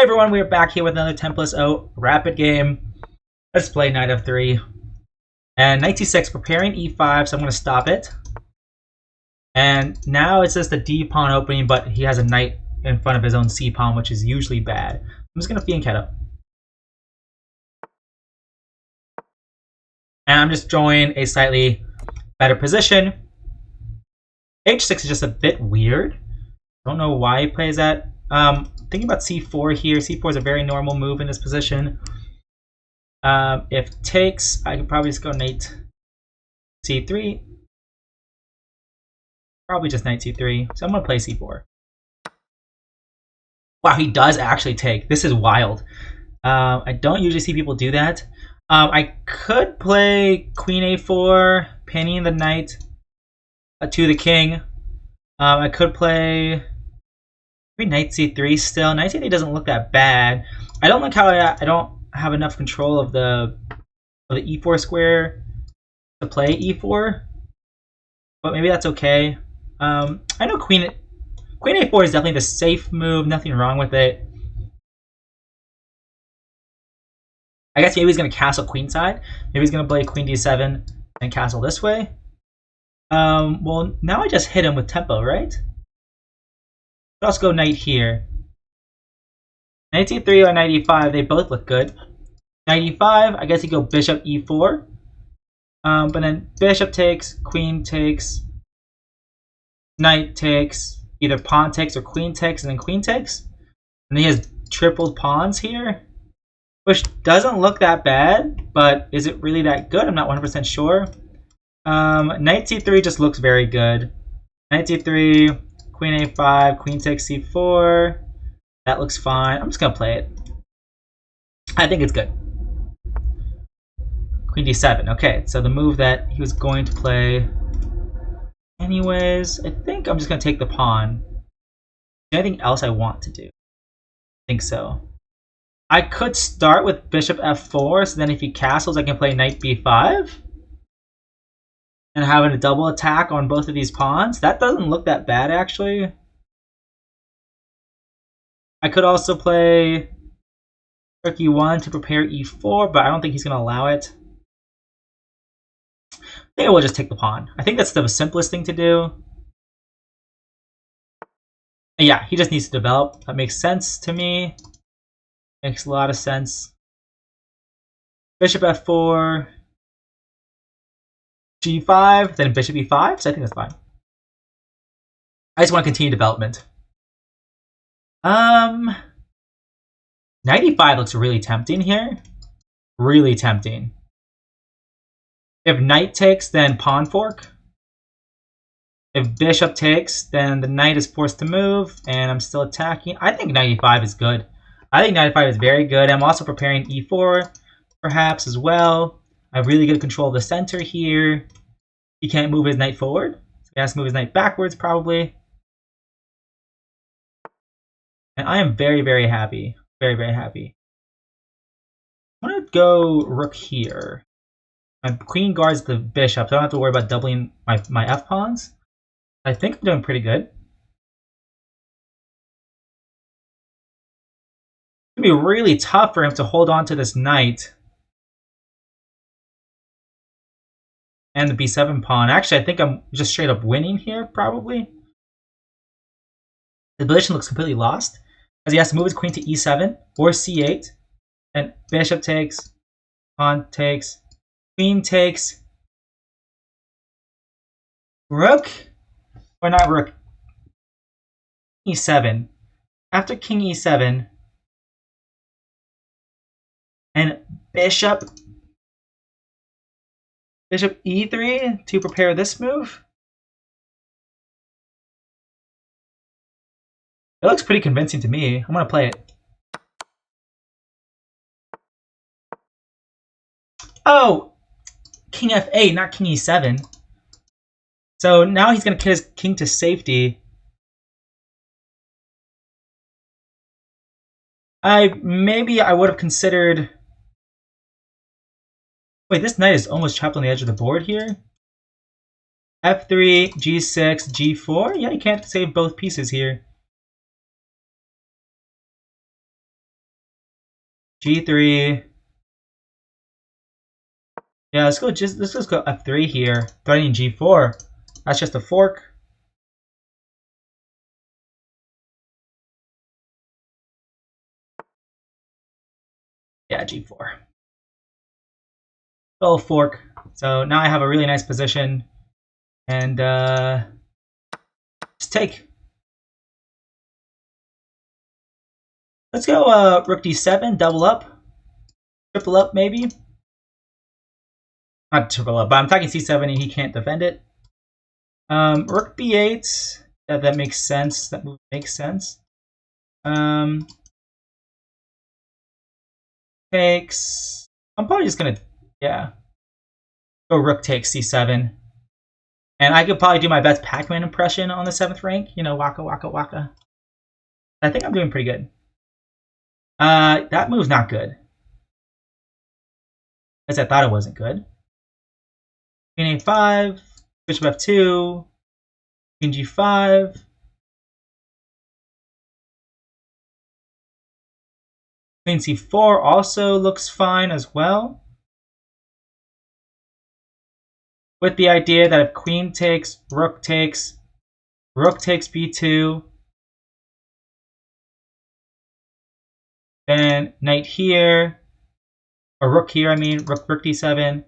everyone, we're back here with another 10+0 rapid game. Let's play knight f3. And knight c6, preparing e5, so I'm going to stop it. And now it's just a d pawn opening, but he has a knight in front of his own c pawn, which is usually bad. I'm just going to fianchetto. And I'm just drawing a slightly better position. h6 is just a bit weird. Don't know why he plays that. Thinking about c4 here. c4 is a very normal move in this position. If takes, I could probably just go knight c3. Probably just knight c3. So I'm going to play c4. Wow, he does actually take. This is wild. I don't usually see people do that. I could play queen a4, pinning the knight to the king. I could play maybe knight c3 still. Knight c3 doesn't look that bad. I don't like how I don't have enough control of the e4 square to play e4, but maybe that's okay. I know queen a4 is definitely the safe move. Nothing wrong with it. I guess maybe he's going to castle queenside. Maybe he's going to play queen d7 and castle this way. Well, now I just hit him with tempo, right? Could also go knight here. Knight c3 or knight e5, they both look good. Knight e5, I guess you go bishop e4. But then bishop takes, queen takes, knight takes, either pawn takes or queen takes, and then queen takes. And then he has tripled pawns here, which doesn't look that bad, but is it really that good? I'm not 100% sure. Knight c3 just looks very good. Knight c3, queen a5, queen takes c4. That looks fine. I'm just going to play it. I think it's good. Queen d7. Okay, so the move that he was going to play anyways. I think I'm just going to take the pawn. Is there anything else I want to do? I think so. I could start with bishop f4, so then if he castles, I can play knight b5. And having a double attack on both of these pawns. That doesn't look that bad, actually. I could also play rook e1 to prepare e4, but I don't think he's going to allow it. I think I will just take the pawn. I think that's the simplest thing to do. And yeah, he just needs to develop. That makes sense to me. Makes a lot of sense. Bishop f4, g5, then bishop e5, so I think that's fine. I just want to continue development. Knight e5 looks really tempting here. Really tempting. If knight takes, then pawn fork. If bishop takes, then the knight is forced to move, and I'm still attacking. I think knight e5 is good. I think knight e5 is very good. I'm also preparing e4, perhaps, as well. I have really good control of the center here. He can't move his knight forward, so he has to move his knight backwards, probably. And I am very, very happy. Very, very happy. I'm going to go rook here. My queen guards the bishop, so I don't have to worry about doubling my f-pawns. I think I'm doing pretty good. It's going to be really tough for him to hold on to this knight. And the b7 pawn. Actually, I think I'm just straight up winning here, probably. The position looks completely lost, as he has to move his queen to e7 or c8. And bishop takes, pawn takes, queen takes, rook, or not rook, e7. After king e7, and bishop e3 to prepare this move. It looks pretty convincing to me. I'm going to play it. Oh! King f8, not king e7. So now he's going to kill his king to safety. Maybe I would have considered... Wait, this knight is almost trapped on the edge of the board here. f3, g6, g4. Yeah, you can't save both pieces here. G3. Yeah, let's just go F3 here. Threatening G4. That's just a fork. Yeah, G4. Little fork. So now I have a really nice position. And just take. Let's go Rook D7, double up. Triple up maybe. Not triple up, but I'm attacking C7 and he can't defend it. Rook B8. Yeah, that makes sense. That move makes sense. Takes. I'm probably just gonna, yeah, go Rook takes C7. And I could probably do my best Pac-Man impression on the 7th rank. You know, waka waka waka. I think I'm doing pretty good. That move's not good. As I thought it wasn't good. Queen A5, Bishop F2, Queen G5. Queen C4 also looks fine as well. With the idea that if Queen takes Rook takes B2, then Knight here, or Rook here, I mean, Rook D7.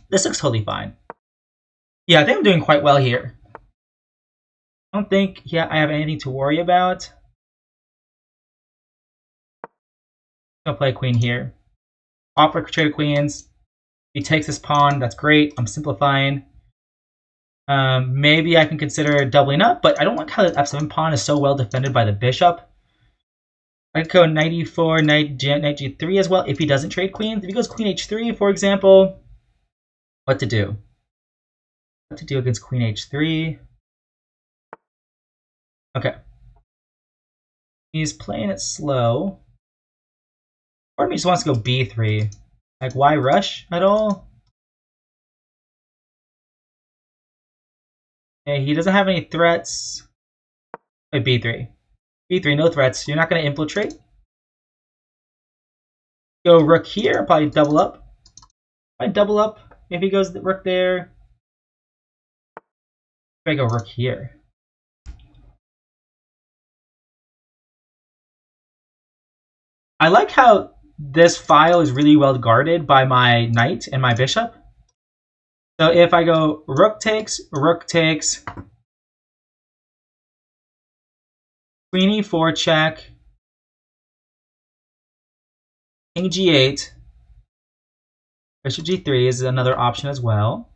This looks totally fine. Yeah, I think I'm doing quite well here. I don't think I have anything to worry about. I'm gonna play queen here. Offer trade queens. He takes this pawn. That's great. I'm simplifying. Maybe I can consider doubling up, but I don't like how the f7 pawn is so well defended by the bishop. I could go knight e4, knight g3 as well if he doesn't trade queens. If he goes queen h3, for example, what to do? What to do against queen h3? Okay. He's playing it slow. Part of me just wants to go b3. Like, why rush at all? Okay, he doesn't have any threats. Play b3. b3, no threats. You're not going to infiltrate. Go rook here, probably double up. Probably double up if he goes the rook there. If I go rook here. I like how this file is really well guarded by my knight and my bishop. So if I go rook takes, queen e4 check, king g8, bishop g3 is another option as well.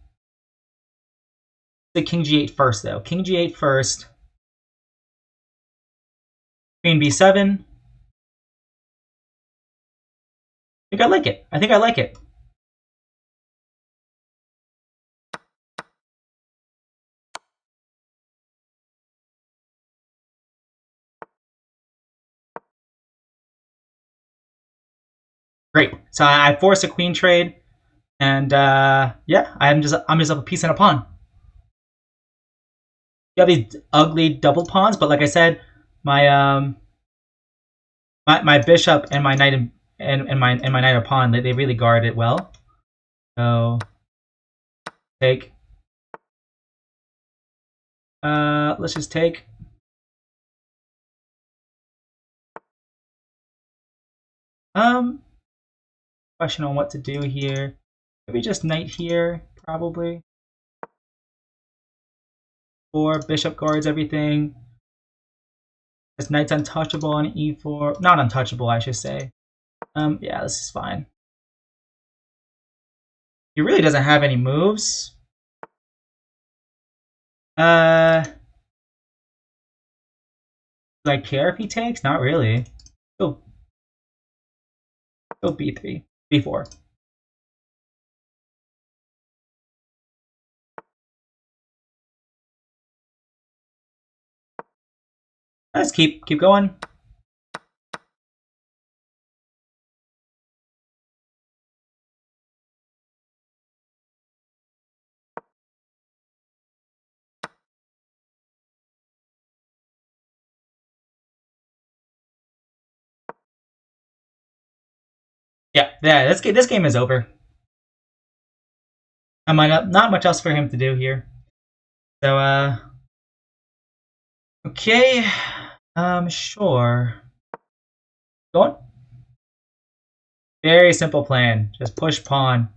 The king g8 first though. King g8 first. Queen b7. I think I like it. I think I like it. Great. So I forced a queen trade, and yeah, I'm just up a piece and a pawn. You have these ugly double pawns, but like I said, my my bishop and my knight and my knight and pawn they really guard it well. So take. Let's just take. Question on what to do here. Maybe just knight here, probably. Or bishop guards everything. This knight's untouchable on e4. Not untouchable, I should say. Yeah, this is fine. He really doesn't have any moves. Do I care if he takes? Not really. Go b3, b4. Let's keep going. Yeah, this game is over. I might not much else for him to do here. So okay, sure. Go on. Very simple plan. Just push pawn.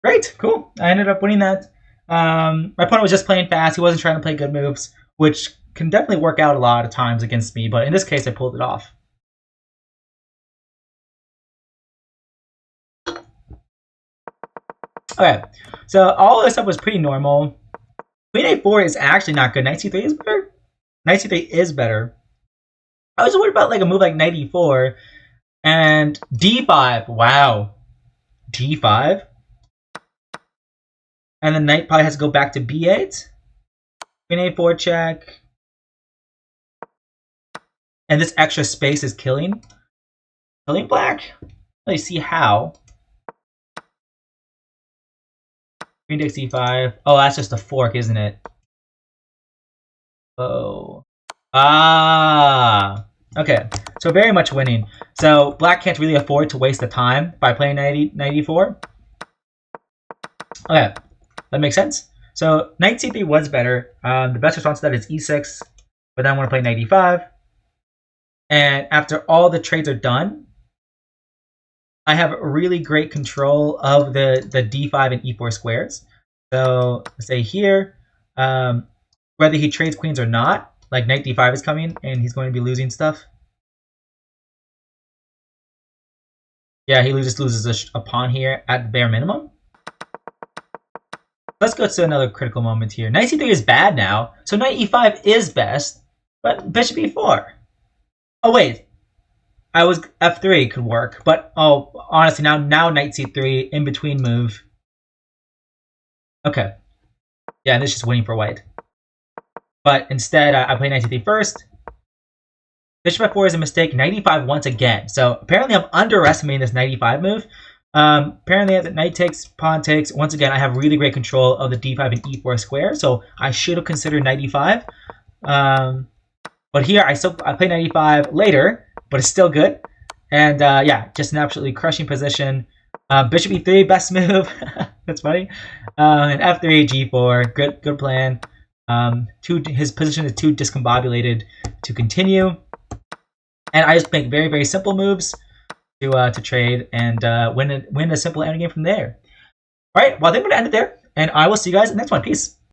Great, cool. I ended up winning that. My opponent was just playing fast. He wasn't trying to play good moves, which can definitely work out a lot of times against me. But in this case, I pulled it off. Okay, so all this stuff was pretty normal. Queen a4 is actually not good. Knight c3 is better. Knight c3 is better. I was worried about like a move like knight e4 and d5. Wow, d5, and then knight probably has to go back to b8. Queen a4 check, and this extra space is killing black. Let me see how. Queen takes e5. Oh, that's just a fork, isn't it? Oh. Ah. Okay. So very much winning. So black can't really afford to waste the time by playing 94. Okay. That makes sense. So knight c3 was better. The best response to that is e6. But then I want to play 95. And after all the trades are done, I have really great control of the d5 and e4 squares. So let's say here, whether he trades queens or not, like knight d5 is coming and he's going to be losing stuff. Yeah, he loses a pawn here at the bare minimum. Let's go to another critical moment here. Knight c3 is bad now, so knight e5 is best, but bishop e4. Oh wait, I was f3 could work, but oh, honestly, now knight c3 in between move. Okay, yeah, this is just winning for white. But instead, I play knight c3 first. Bishop f4 is a mistake. Knight e5 once again. So apparently, I'm underestimating this knight e5 move. Apparently, the knight takes, pawn takes. Once again, I have really great control of the d5 and e4 square, so I should have considered knight e5. But here, I play knight e5 later, but it's still good. And yeah, just an absolutely crushing position. Bishop e3, best move. That's funny. And f3, g4, good plan. His position is too discombobulated to continue. And I just make very, very simple moves to trade and win a simple endgame from there. All right, well, I think I'm going to end it there, and I will see you guys in the next one. Peace.